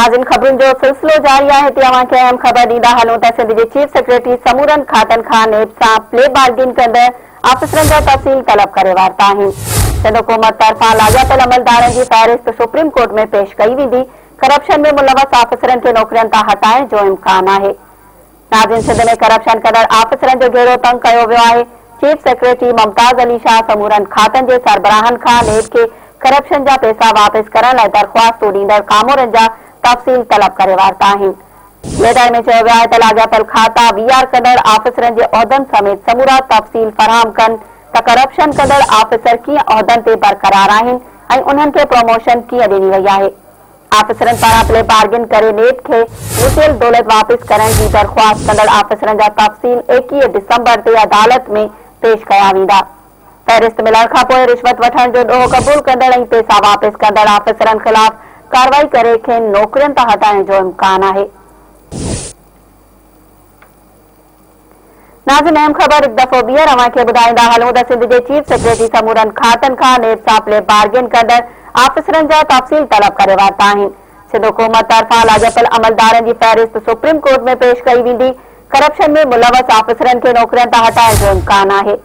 नाज़िन ख़बरुनि जो सिलसिलो जारी आहे। तव्हांखे अहम ख़बर ॾींदा हलूं त सिंध जे चीफ सेक्रेटरी समूरन खातन खान नेब सां प्ले बार्गिन कंदड़ आफ़िसरनि जा तफ़सील तलब करे वरिता आहिनि। सिंध हुकूमत तरफ़ां लाॻापियल अमलदारनि जी फ़हरिस्त सुप्रीम कोर्ट में पेश कई वेंदी। करप्शन में मुलवस आफ़िसरनि खे नौकरियुनि तां हटाइण जो इम्कान आहे। नाज़िन सिंध में करप्शन कंदड़ आफ़िसरनि जो घेरो तंग कयो वियो आहे। चीफ सेक्रेटरी मुमताज़ अली शाह समूरन खातन जे सरबराहनि खां नेब खे करप्शन जा पैसा वापस करण लाइ दरख़्वास्तूं ॾींदड़ कामोरनि जा तफ़सील तलब करे वरिता आहिनि। लेटर में चयो वियो आहे त लाॻापियल खाता वीआर कंदड़ आफ़िसरनि जे उहिदनि समेत समूरा तफ़सील फ़राहम कनि त करप्शन कंदड़ आफ़िसर कीअं उहिदनि ते बरक़रार आहिनि ऐं उन्हनि खे प्रमोशन कीअं ॾिनी वई आहे। आफ़िसरनि पारां प्ले बार्गिन करे नेब खे लुटियल दौलत वापस करण जी दरख़्वास्त कंदड़ आफ़िसरनि जा तफ़सील 21 दिसंबर ते अदालत में पेश कया वेंदा। फ़हरिस्त मिलण खां पोइ रिश्वत वठण जो ॾोह क़बूल कंदड़ ऐं पैसा वापस कंदड़ आफ़िसरनि ख़िलाफ़ कार्रवाई करे खेनि नौकरियुनि तां हटाइण जो इम्कान आहे। नाज़िन अहम ख़बर हिकु दफ़ो ॿीहर अव्हांखे ॿुधाईंदा हलूं त सिंध जे चीफ सेक्रेटरी समूरन खातन खां नेब सां प्ले बार्गिन कंदड़ आफ़िसरनि जा तफ़सील तलब करे वरिता आहिनि। सिंध हुकूमत तरफ़ां लाॻापियल अमलदारनि जी फ़हरिस्त सुप्रीम कोर्ट में पेश कई वेंदी। करप्शन में मुलवस आफ़िसरनि खे नौकरियुनि तां हटाइण जो इम्कान आहे।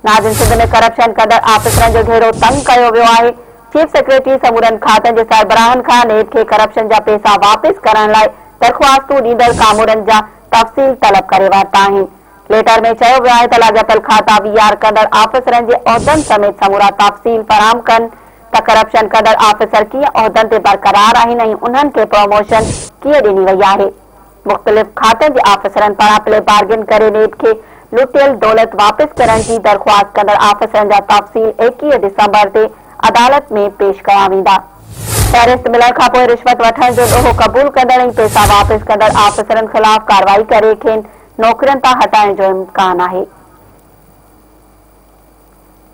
नाज़िन सिंध में करप्शन कंदड़ आफ़िसरनि जो घेरो तंग कयो वियो आहे। चीफ सेक्रेटरी समूरन खातन जे सरबराहनि खां नेब खे करप्शन जा पैसा वापस करण लाइ दरख़्वास्तूं ॾींदड़ कामोरनि जा तफ़सील तलब करे वरिता आहिनि। लेटर में चयो वियो आहे त लाॻापियल खाता वीआर कंदड़ आफ़िसरनि जे उहिदनि समेत समूरा तफ़सील फ़राहम कनि त करप्शन कंदड़ आफ़िसर कीअं उहिदनि ते बरक़रार आहिनि ऐं उन्हनि खे प्रमोशन कीअं ॾिनी वई आहे। मुख़्तलिफ़ खातनि जे आफ़िसरनि पारां प्ले बार्गिन करे नेब खे लुटियल दौलत वापस करण जी दरख़्वास्त कंदड़ आफ़िसरनि जा तफ़सील 21 दिसंबर ते अदालत में पेश कया वेंदा। फ़हरिस्त मिलण खां पोइ रिश्वत वठण जो ॾोह क़बूल कंदड़ ऐं पैसा वापस कंदड़ आफ़िसरनि ख़िलाफ़ कार्रवाई करे खेनि नौकरियुनि तां हटाइण जो इम्कान आहे।